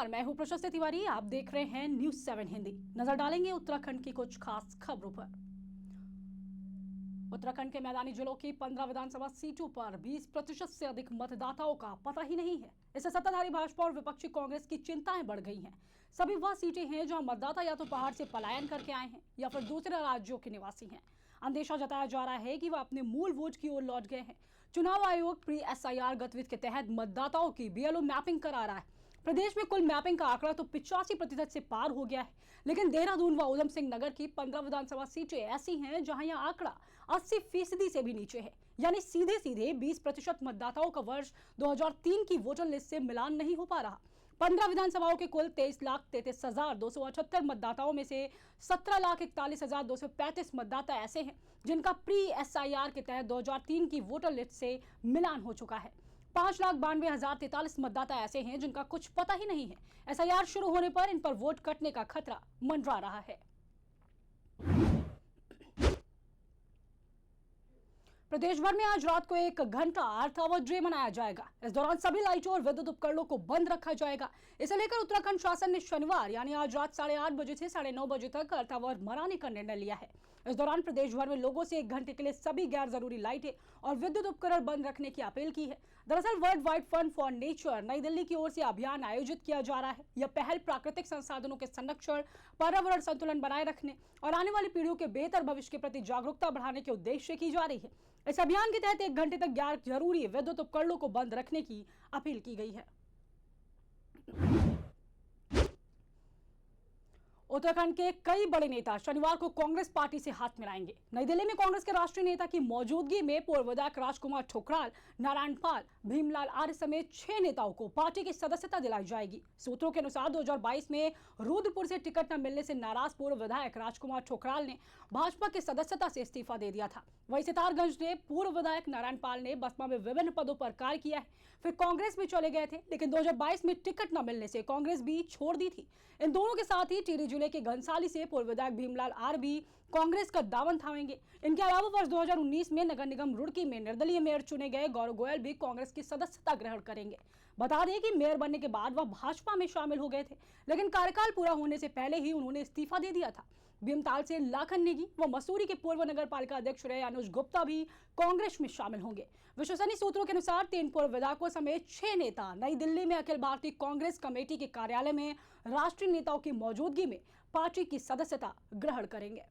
नमस्कार, मैं हूं प्रशस्ति तिवारी। आप देख रहे हैं न्यूज़ 7 हिंदी। नजर डालेंगे उत्तराखंड की कुछ खास खबरों पर। उत्तराखंड के मैदानी जिलों की 15 विधानसभा सीटों पर 20% से अधिक मतदाताओं का पता ही नहीं है। इससे सत्ताधारी भाजपा और विपक्षी कांग्रेस की चिंताएं बढ़ गई हैं। सभी वह सीटें हैं जहां मतदाता या तो पहाड़ से पलायन करके आए हैं या फिर दूसरे राज्यों के निवासी हैं। अंदेशा जताया जा रहा है कि वह अपने मूल वोट की ओर लौट गए हैं। चुनाव आयोग प्री SIR गतिविधि के तहत मतदाताओं की BLO मैपिंग करा रहा है। प्रदेश में कुल मैपिंग का आंकड़ा तो 85% से पार हो गया है, लेकिन देहरादून व उधम सिंह नगर की 15 विधानसभा सीटें ऐसी हैं जहां यह आंकड़ा 80% से भी नीचे है। यानी सीधे सीधे 20% मतदाताओं का वर्ष 2003 की वोटर लिस्ट से मिलान नहीं हो पा रहा। 15 विधानसभाओं के कुल 23,33,278 मतदाताओं में से 17,41,235 मतदाता ऐसे हैं जिनका प्री SIR के तहत 2003 की वोटर लिस्ट से मिलान हो चुका है। 5,92,043 मतदाता ऐसे हैं जिनका कुछ पता ही नहीं है। SIR शुरू होने पर इन पर वोट कटने का खतरा मंडरा रहा है। प्रदेश भर में आज रात को 1 घंटा अर्थ आवर डे मनाया जाएगा। इस दौरान सभी लाइटों और विद्युत उपकरणों को बंद रखा जाएगा। इसे लेकर उत्तराखंड शासन ने शनिवार यानी आज रात 8:30 बजे से 9:30 बजे तक अर्थ आवर मनाने का निर्णय लिया है। इस दौरान प्रदेश भर में लोगों से 1 घंटे के लिए सभी गैर जरूरी लाइटें और विद्युत उपकरण बंद रखने की अपील की है। दरअसल world wide fund for nature नई दिल्ली की ओर से अभियान आयोजित किया जा रहा है। यह पहल प्राकृतिक संसाधनों के संरक्षण, पर्यावरण संतुलन बनाए रखने और आने वाली पीढ़ियों के बेहतर भविष्य के प्रति जागरूकता बढ़ाने के उद्देश्य से की जा रही है। इस अभियान के तहत 1 घंटे तक गैर जरूरी विद्युत उपकरणों को बंद रखने की अपील की गई है। उत्तराखंड के कई बड़े नेता शनिवार को कांग्रेस पार्टी से हाथ मिलाएंगे। नई दिल्ली में कांग्रेस के राष्ट्रीय नेता की मौजूदगी में पूर्व विधायक राजकुमार ठुकराल, नारायण पाल, भीमलाल आर्य समेत 6 नेताओं को पार्टी की सदस्यता दिलाई जाएगी। सूत्रों के अनुसार 2022 में रुद्रपुर से टिकट न मिलने से नाराज पूर्व विधायक राजकुमार ठुकराल ने भाजपा की सदस्यता से इस्तीफा दे दिया था। वहीं सितारगंज ने पूर्व विधायक नारायण पाल ने बसपा में विभिन्न पदों पर कार्य किया है, फिर कांग्रेस में चले गए थे, लेकिन 2022 में टिकट न मिलने से कांग्रेस भी छोड़ दी थी। इन दोनों के साथ ही टिहरी जिले के घनसाली से पूर्व विधायक भीमलाल आर्य भी कांग्रेस का दामन थामेंगे। इनके अलावा वर्ष 2019 में नगर निगम रुड़की में निर्दलीय मेयर चुने गए गौरव गोयल भी कांग्रेस की सदस्यता ग्रहण करेंगे। बता दें कि मेयर बनने के बाद वह भाजपा में शामिल हो गए थे, लेकिन कार्यकाल पूरा होने से पहले ही उन्होंने इस्तीफा दे दिया था। भीमताल से लाखन नेगी व मसूरी के पूर्व नगर पालिका अध्यक्ष रहे अनुज गुप्ता भी कांग्रेस में शामिल होंगे। विश्वसनीय सूत्रों के अनुसार 3 पूर्व विधायकों समेत 6 नेता नई दिल्ली में अखिल भारतीय कांग्रेस कमेटी के कार्यालय में राष्ट्रीय नेताओं की मौजूदगी में पार्टी की सदस्यता ग्रहण करेंगे।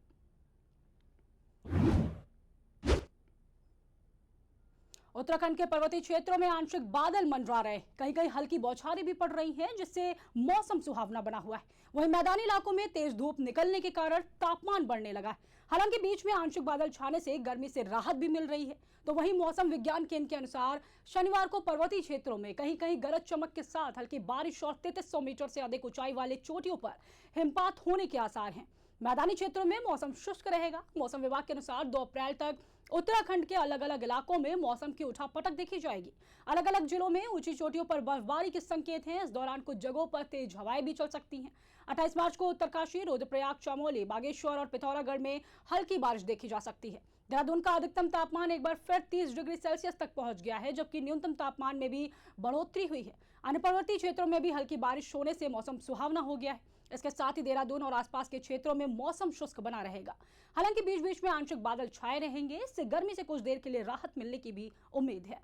उत्तराखंड के पर्वतीय क्षेत्रों में आंशिक बादल मंडरा रहे, कहीं कहीं हल्की बौछारें भी पड़ रही हैं, जिससे मौसम सुहावना बना हुआ है। वहीं मैदानी इलाकों में तेज धूप निकलने के कारण तापमान बढ़ने लगा है। हालांकि बीच में आंशिक बादल छाने से गर्मी से राहत भी मिल रही है। तो वहीं मौसम विज्ञान केंद्र के अनुसार शनिवार को पर्वतीय क्षेत्रों में कहीं कहीं गरज चमक के साथ हल्की बारिश और 3300 मीटर से अधिक ऊंचाई वाले चोटियों पर हिमपात होने के आसार हैं। मैदानी क्षेत्रों में मौसम शुष्क रहेगा। मौसम विभाग के अनुसार 2 अप्रैल तक उत्तराखंड के अलग अलग इलाकों में मौसम की उठापटक देखी जाएगी। अलग अलग जिलों में ऊंची चोटियों पर बर्फबारी के संकेत हैं। इस दौरान कुछ जगहों पर तेज हवाएं भी चल सकती हैं। 28 मार्च को उत्तरकाशी, रुद्रप्रयाग, चमोली, बागेश्वर और पिथौरागढ़ में हल्की बारिश देखी जा सकती है। देहरादून का अधिकतम तापमान एक बार फिर 30 डिग्री सेल्सियस तक पहुंच गया है, जबकि न्यूनतम तापमान में भी बढ़ोतरी हुई है। अन्य पर्वतीय क्षेत्रों में भी हल्की बारिश होने से मौसम सुहावना हो गया है। इसके साथ ही देहरादून और आसपास के क्षेत्रों में मौसम शुष्क बना रहेगा। हालांकि बीच बीच में आंशिक बादल छाए रहेंगे। इससे गर्मी से कुछ देर के लिए राहत मिलने की भी उम्मीद है।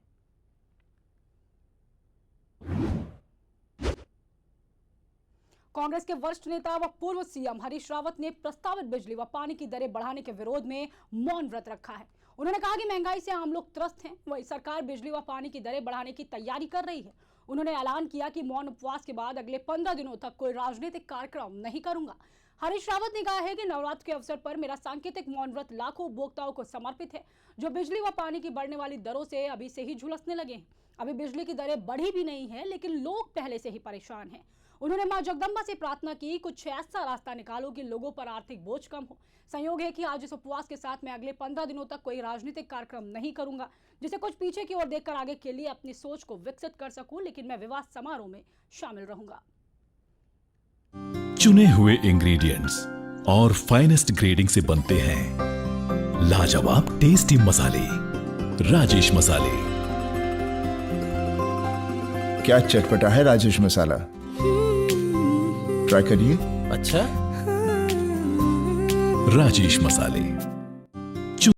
कांग्रेस के वरिष्ठ नेता व पूर्व CM हरीश रावत ने प्रस्तावित बिजली व पानी की दरें बढ़ाने के विरोध में मौन व्रत रखा है। उन्होंने कहा कि महंगाई से आम लोग त्रस्त हैं। वही सरकार बिजली व पानी की दरें बढ़ाने की तैयारी कर रही है। उन्होंने ऐलान किया कि मौन उपवास के बाद अगले 15 दिनों तक कोई राजनीतिक कार्यक्रम नहीं करूंगा। हरीश रावत ने कहा है कि नवरात्र के अवसर पर मेरा सांकेतिक मौन व्रत लाखों उपभोक्ताओं को समर्पित है, जो बिजली व पानी की बढ़ने वाली दरों से अभी से ही झुलसने लगे हैं। अभी बिजली की दरें बढ़ी भी नहीं है, लेकिन लोग पहले से ही परेशान हैं। उन्होंने मां जगदम्बा से प्रार्थना की, कुछ ऐसा रास्ता निकालो कि लोगों पर आर्थिक बोझ कम हो। संयोग है कि आज इस उपवास के साथ मैं अगले 15 दिनों तक कोई राजनीतिक कार्यक्रम नहीं करूंगा, जिसे कुछ पीछे की ओर देखकर आगे के लिए अपनी सोच को विकसित कर सकूं, लेकिन मैं विवाह समारोह में शामिल रहूंगा। चुने हुए इंग्रेडिएंट्स और फाइनेस्ट ग्रेडिंग से बनते हैं लाजवाब टेस्टी मसाले, राजेश मसाले। क्या चटपटा है राजेश मसाला। ट्राई करिए। अच्छा, राजेश मसाले।